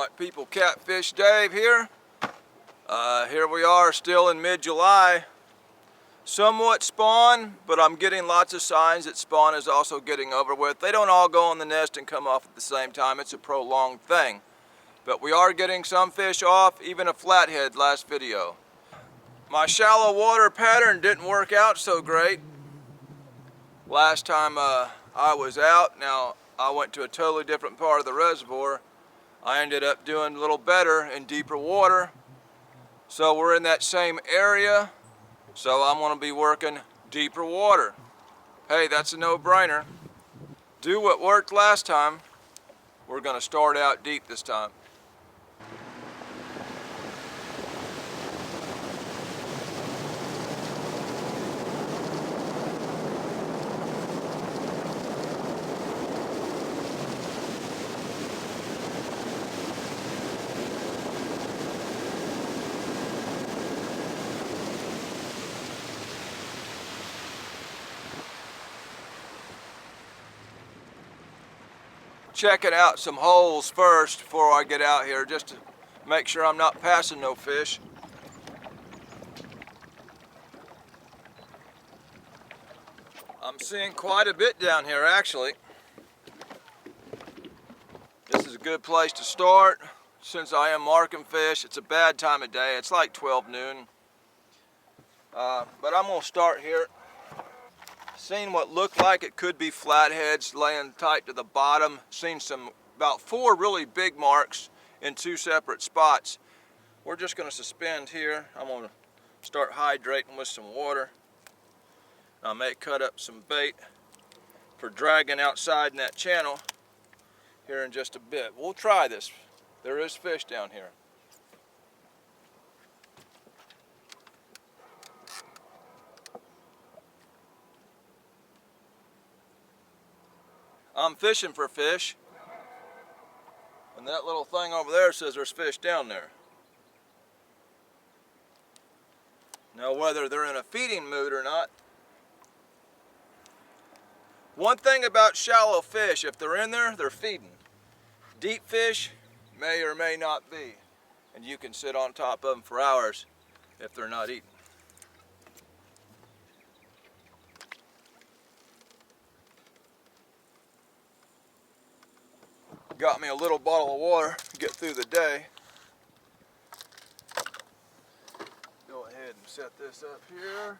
Alright people, Catfish Dave here. Here we are still in mid-July. Somewhat spawn, but I'm getting lots of signs that spawn is also getting over with. They don't all go in the nest and come off at the same time. It's a prolonged thing. But we are getting some fish off, even a flathead last video. My shallow water pattern didn't work out so great last time I was out. Now I went to a totally different part of the reservoir. I ended up doing a little better in deeper water. So we're in that same area. So I'm going to be working deeper water. Hey, that's a no-brainer. Do what worked last time. We're going to start out deep this time. Checking out some holes first before I get out here, just to make sure I'm not passing no fish. I'm seeing quite a bit down here actually. This is a good place to start since I am marking fish. It's a bad time of day, it's like 12 noon. But I'm going to start here. Seen what looked like it could be flatheads laying tight to the bottom. Seen about 4 really big marks in 2 separate spots. We're just going to suspend here. I'm going to start hydrating with some water. I may cut up some bait for dragging outside in that channel here in just a bit. We'll try this. There is fish down here. I'm fishing for fish, and that little thing over there says there's fish down there. Now whether they're in a feeding mood or not, one thing about shallow fish, if they're in there, they're feeding. Deep fish may or may not be, and you can sit on top of them for hours if they're not eating. Got me a little bottle of water to get through the day. Go ahead and set this up here.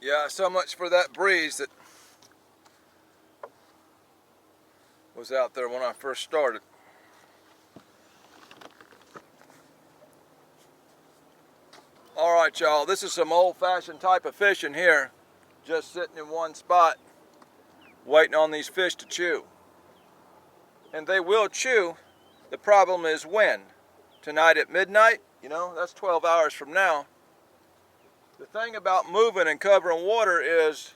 Yeah, so much for that breeze that was out there when I first started. Alright y'all, this is some old-fashioned type of fishing here. Just sitting in one spot, waiting on these fish to chew. And they will chew. The problem is when? Tonight at midnight? You know, that's 12 hours from now. The thing about moving and covering water is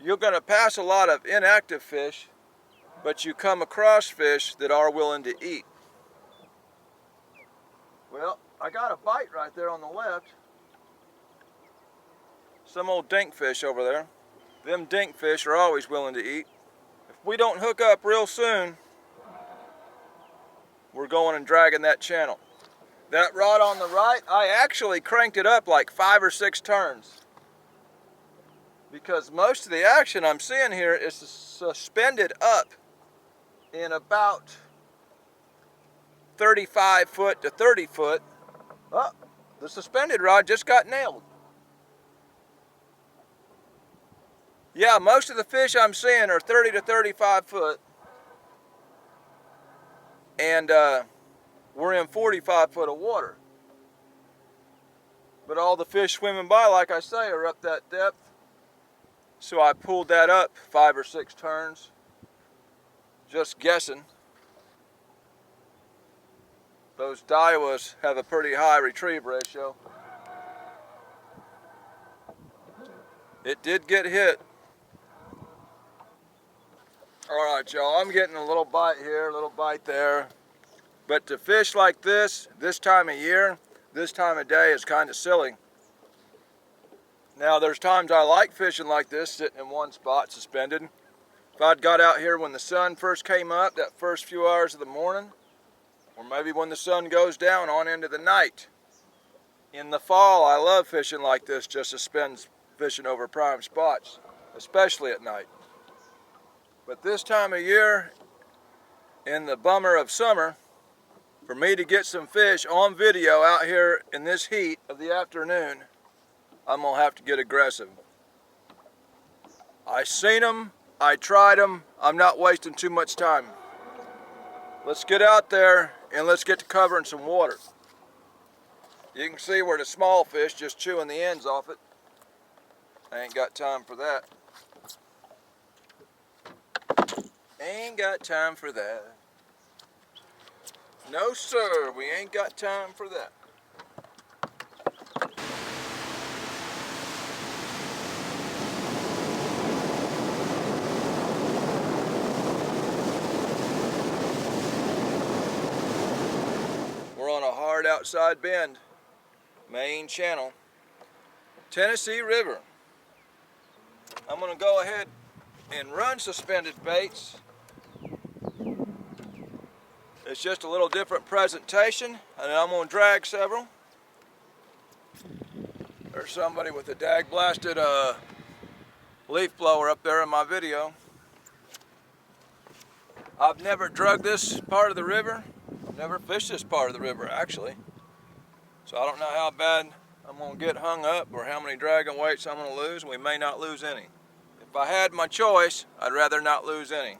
you're going to pass a lot of inactive fish, but you come across fish that are willing to eat. Well, I got a bite right there on the left. Some old dinkfish over there. Them dinkfish are always willing to eat. If we don't hook up real soon, we're going and dragging that channel. That rod on the right, I actually cranked it up like 5 or 6 turns. Because most of the action I'm seeing here is suspended up in about 35 foot to 30 foot. Oh, the suspended rod just got nailed. Yeah, most of the fish I'm seeing are 30 to 35 foot. And we're in 45 foot of water. But all the fish swimming by, like I say, are up that depth. So I pulled that up 5 or 6 turns. Just guessing. Those Daiwas have a pretty high retrieve ratio. It did get hit. Alright y'all, I'm getting a little bite here, a little bite there. But to fish like this time of year, this time of day is kind of silly. Now there's times I like fishing like this, sitting in one spot suspended. If I'd got out here when the sun first came up, that first few hours of the morning, or maybe when the sun goes down on into the night. In the fall, I love fishing like this, just suspend fishing over prime spots, especially at night. But this time of year, in the bummer of summer, for me to get some fish on video out here in this heat of the afternoon, I'm gonna have to get aggressive. I seen them, I tried them, I'm not wasting too much time. Let's get out there and let's get to covering some water. You can see where the small fish just chewing the ends off it. I ain't got time for that. Ain't got time for that. No sir, we ain't got time for that. We're on a hard outside bend, main channel, Tennessee River. I'm gonna go ahead and run suspended baits. It's just a little different presentation, and I'm gonna drag several. There's somebody with a dag blasted leaf blower up there in my video. I've never drug this part of the river. I've never fished this part of the river actually. So I don't know how bad I'm gonna get hung up or how many dragging weights I'm gonna lose. We may not lose any. If I had my choice, I'd rather not lose any.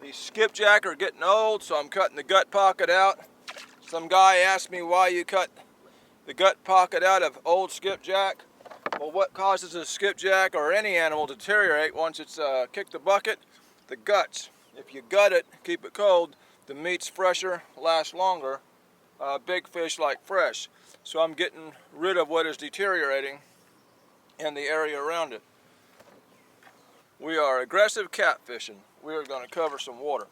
These skipjack are getting old, so I'm cutting the gut pocket out. Some guy asked me why you cut the gut pocket out of old skipjack. Well, what causes a skipjack or any animal to deteriorate once it's kicked the bucket? The guts. If you gut it, keep it cold, the meat's fresher, lasts longer. Big fish like fresh. So I'm getting rid of what is deteriorating in the area around it. We are aggressive catfishing. We are going to cover some water.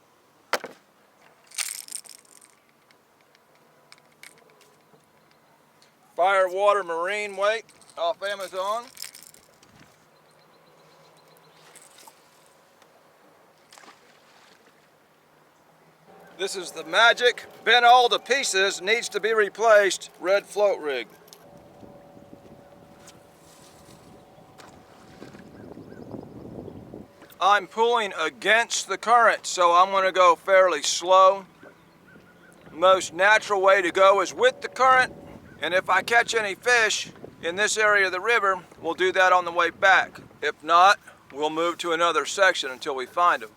Firewater marine weight off Amazon. This is the Magic, bent all to pieces, needs to be replaced, red float rig. I'm pulling against the current, so I'm going to go fairly slow. Most natural way to go is with the current, and if I catch any fish in this area of the river, we'll do that on the way back. If not, we'll move to another section until we find them.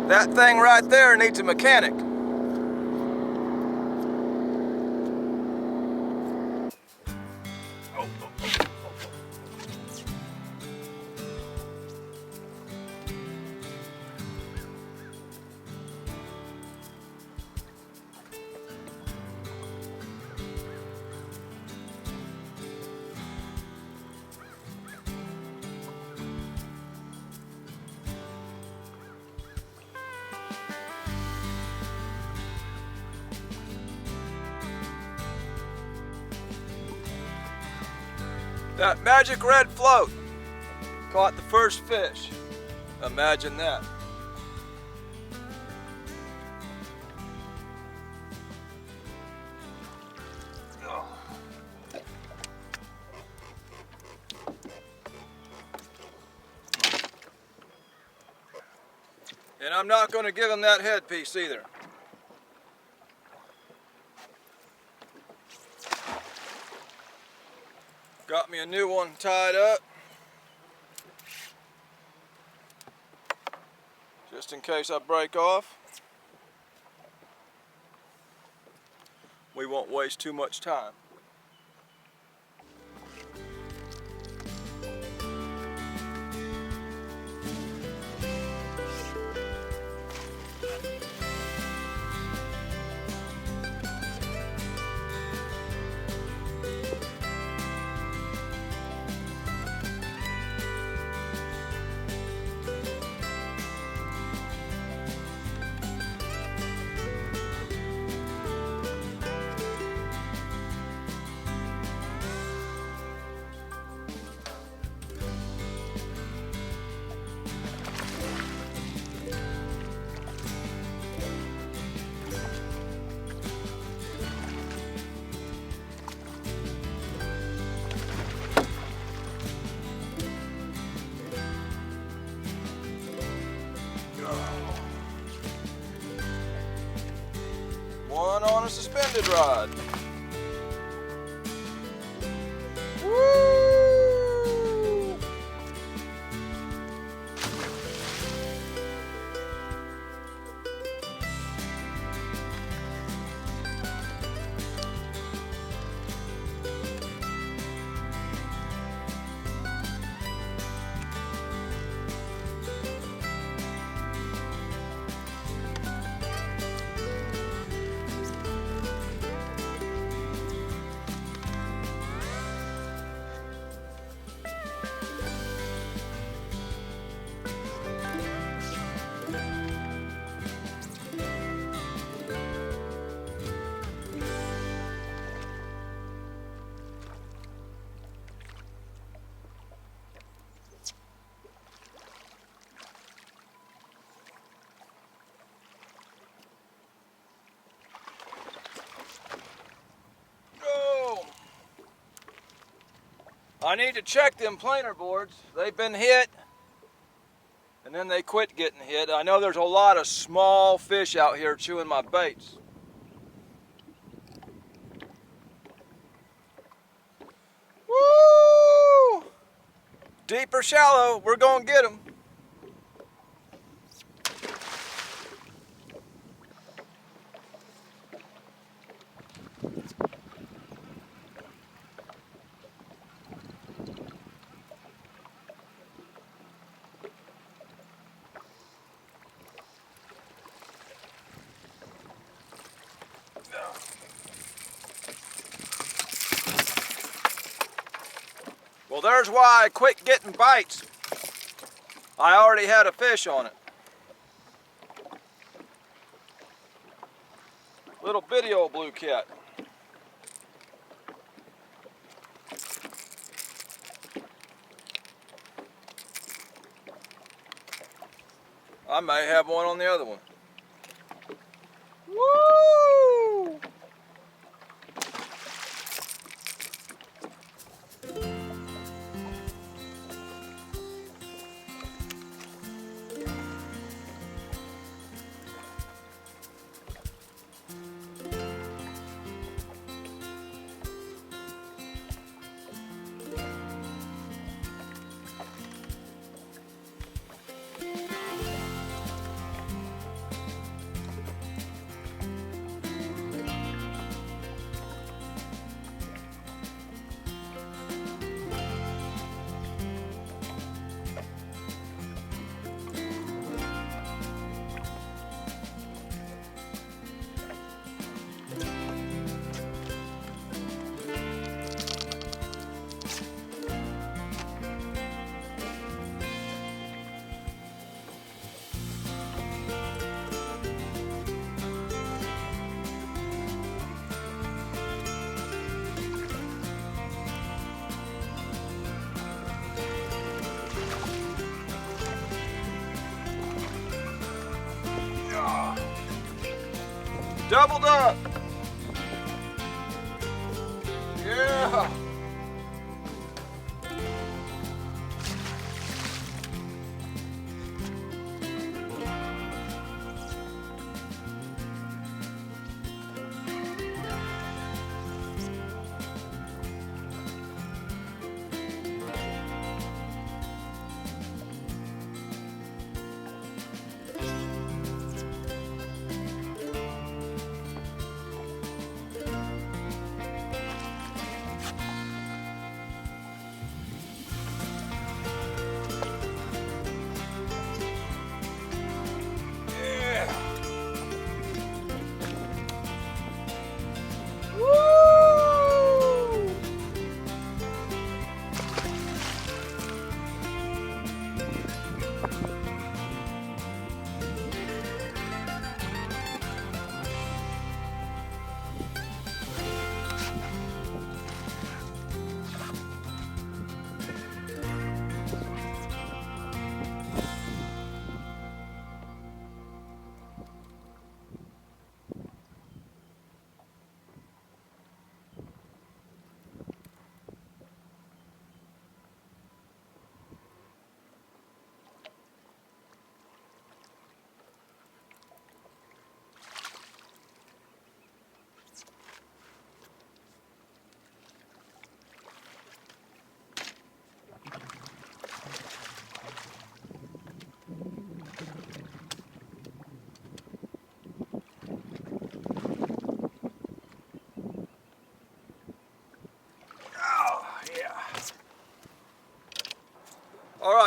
That thing right there needs a mechanic. That magic red float caught the first fish. Imagine that. And I'm not going to give him that headpiece either. Got me a new one tied up, just in case I break off. We won't waste too much time. acid rod. Woo! I need to check them planer boards. They've been hit and then they quit getting hit. I know there's a lot of small fish out here chewing my baits. Woo! Deep or shallow, we're gonna get them. Well, there's why I quit getting bites. I already had a fish on it. Little bitty old blue cat. I may have one on the other one. Woo! Doubled up. Yeah.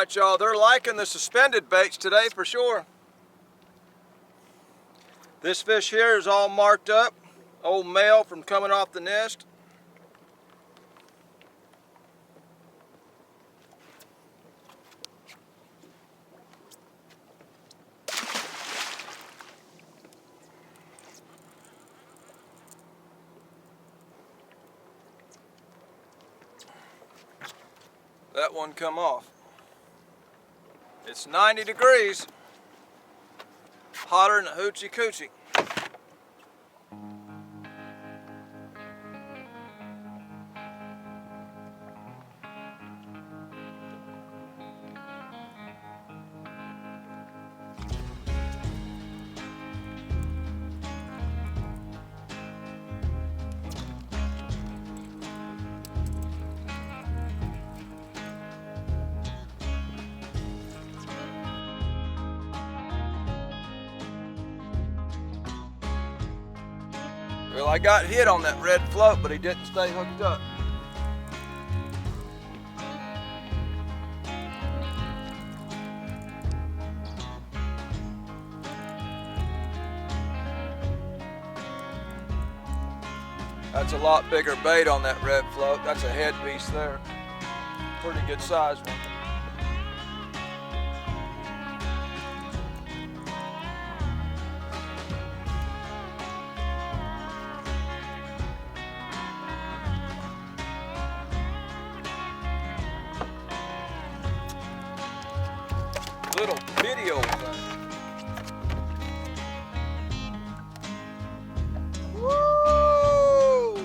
right, y'all, they're liking the suspended baits today for sure. This fish here is all marked up, old male from coming off the nest. That one come off. It's 90 degrees, hotter than a hoochie coochie. Well, I got hit on that red float, but he didn't stay hooked up. That's a lot bigger bait on that red float. That's a head piece there. Pretty good size one. Little bitty old thing. Woo!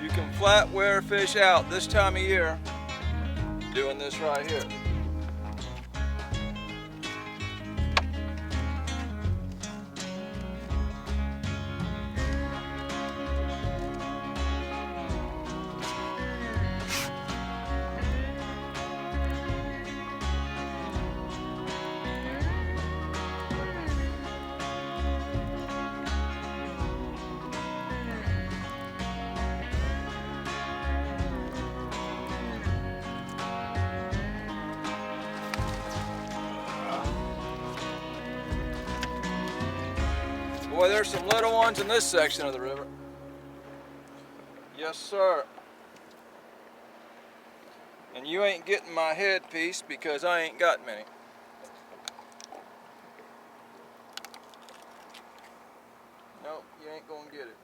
You can flatware fish out this time of year doing this right here. Boy, there's some little ones in this section of the river. Yes, sir. And you ain't getting my head piece because I ain't got many. Nope, you ain't gonna get it.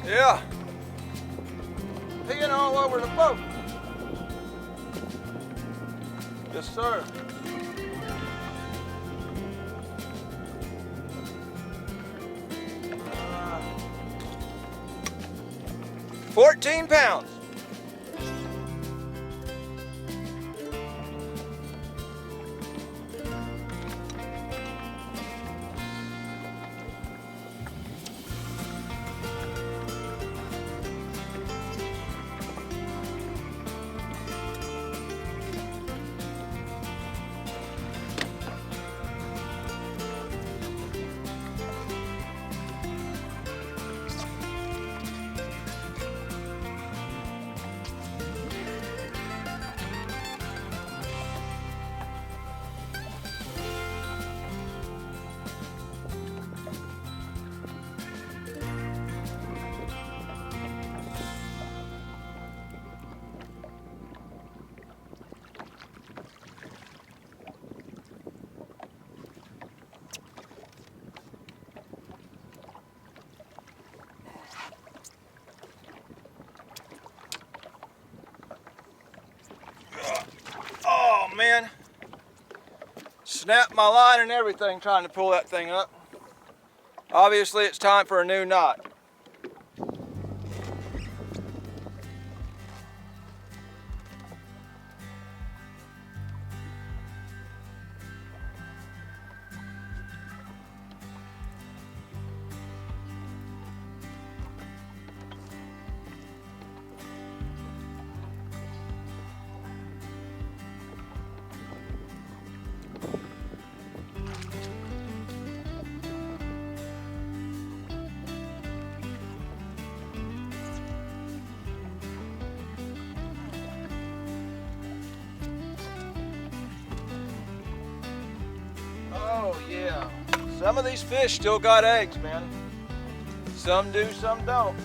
Yeah. Peeing all over the boat. Yes, sir. Uh, 14 pounds. Oh man, snapped my line and everything trying to pull that thing up. Obviously it's time for a new knot. Oh yeah, some of these fish still got eggs, man. Some do, some don't.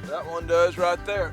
That one does right there.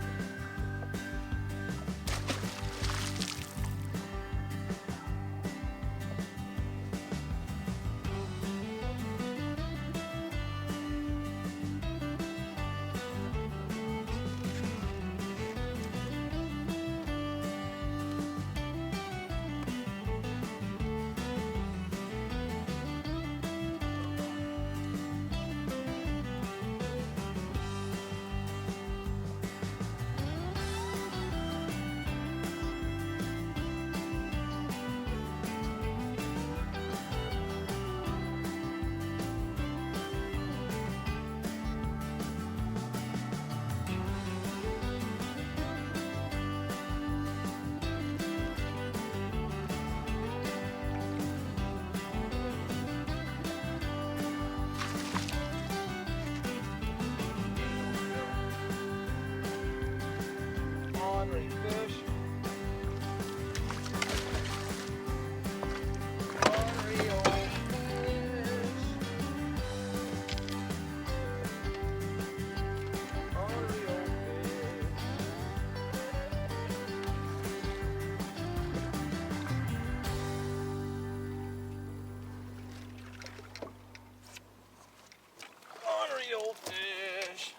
Old fish.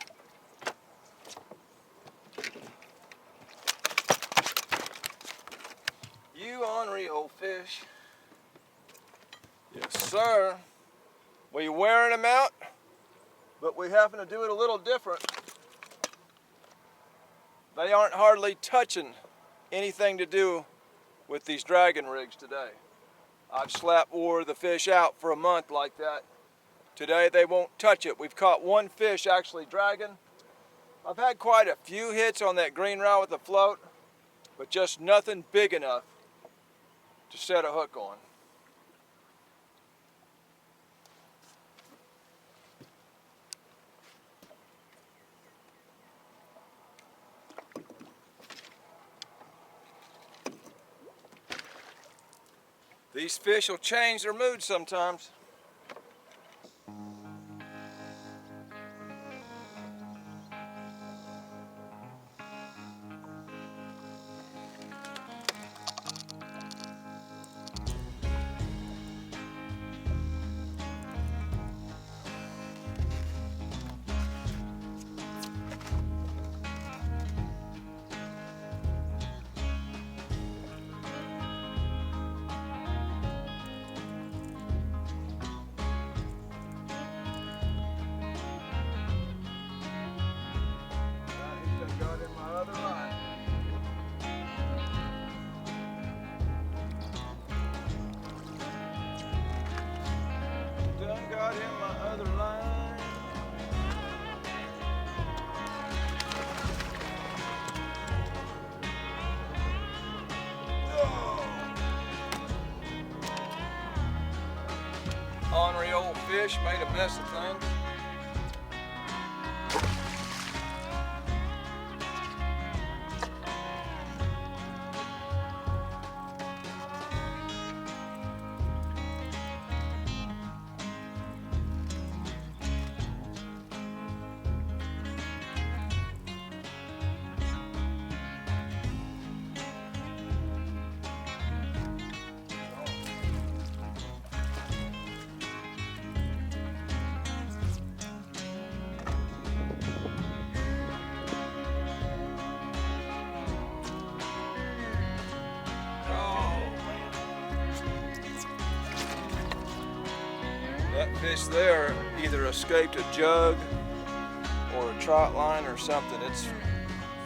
You ornery old fish. Yes, sir. We wearing them out, but we happen to do it a little different. They aren't hardly touching anything to do with these dragon rigs today. I've wore the fish out for a month like that. Today they won't touch it. We've caught one fish actually dragging. I've had quite a few hits on that green rod with the float, but just nothing big enough to set a hook on. These fish will change their mood sometimes. ornery old fish made a mess of things. That fish there either escaped a jug or a trot line or something. Its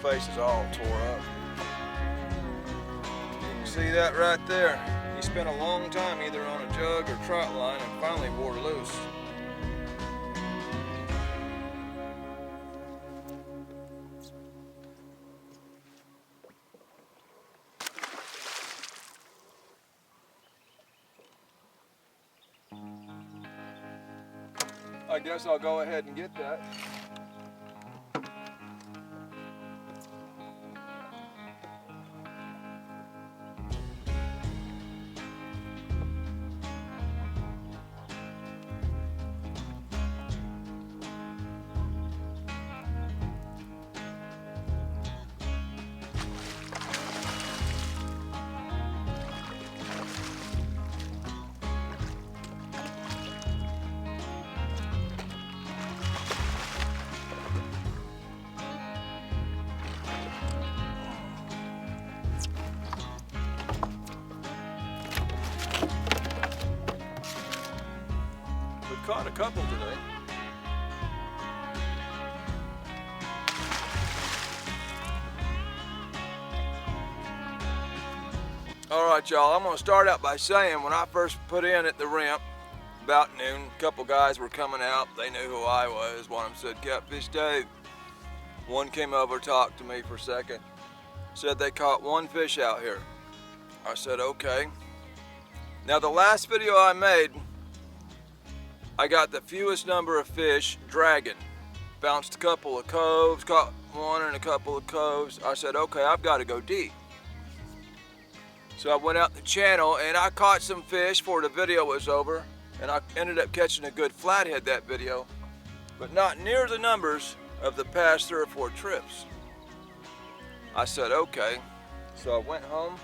face is all tore up. You can see that right there. He spent a long time either on a jug or trot line and finally wore loose. I guess I'll go ahead and get that. Caught a couple today. All right, y'all, I'm gonna start out by saying when I first put in at the ramp about noon, a couple guys were coming out. They knew who I was. One of them said, "Catfish Dave." One came over, talked to me for a second, said they caught one fish out here. I said, okay. Now the last video I made, I got the fewest number of fish dragging. Bounced a couple of coves, caught one in a couple of coves. I said, okay, I've got to go deep. So I went out the channel and I caught some fish before the video was over, and I ended up catching a good flathead that video, but not near the numbers of the past 3 or 4 trips. I said, okay. So I went home.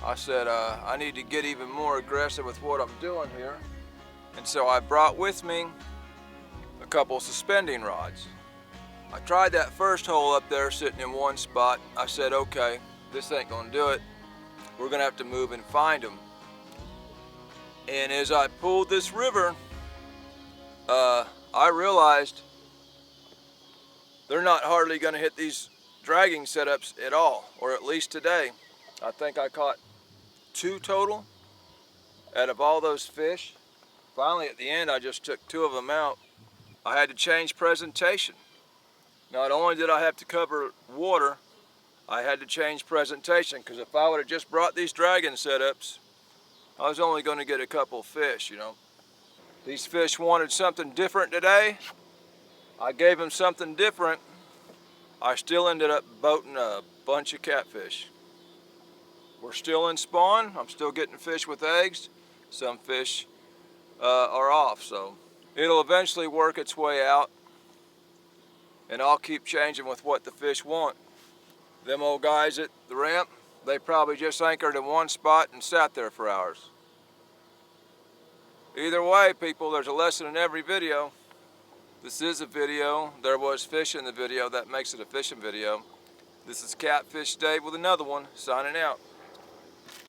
I said, I need to get even more aggressive with what I'm doing here. And so I brought with me a couple suspending rods. I tried that first hole up there sitting in one spot. I said, okay, this ain't gonna do it. We're gonna have to move and find them. And as I pulled this river, I realized they're not hardly gonna hit these dragging setups at all, or at least today. I think I caught 2 total out of all those fish. Finally, at the end, I just took 2 of them out. I had to change presentation. Not only did I have to cover water, I had to change presentation, because if I would have just brought these dragging setups, I was only going to get a couple fish, you know. These fish wanted something different today. I gave them something different. I still ended up boating a bunch of catfish. We're still in spawn. I'm still getting fish with eggs. Some fish are off, so it'll eventually work its way out, and I'll keep changing with what the fish want. Them old guys at the ramp, they probably just anchored in one spot and sat there for hours. Either way, people, there's a lesson in every video. This is a video. There was fish in the video. That makes it a fishing video. This is Catfish Dave with another one, signing out.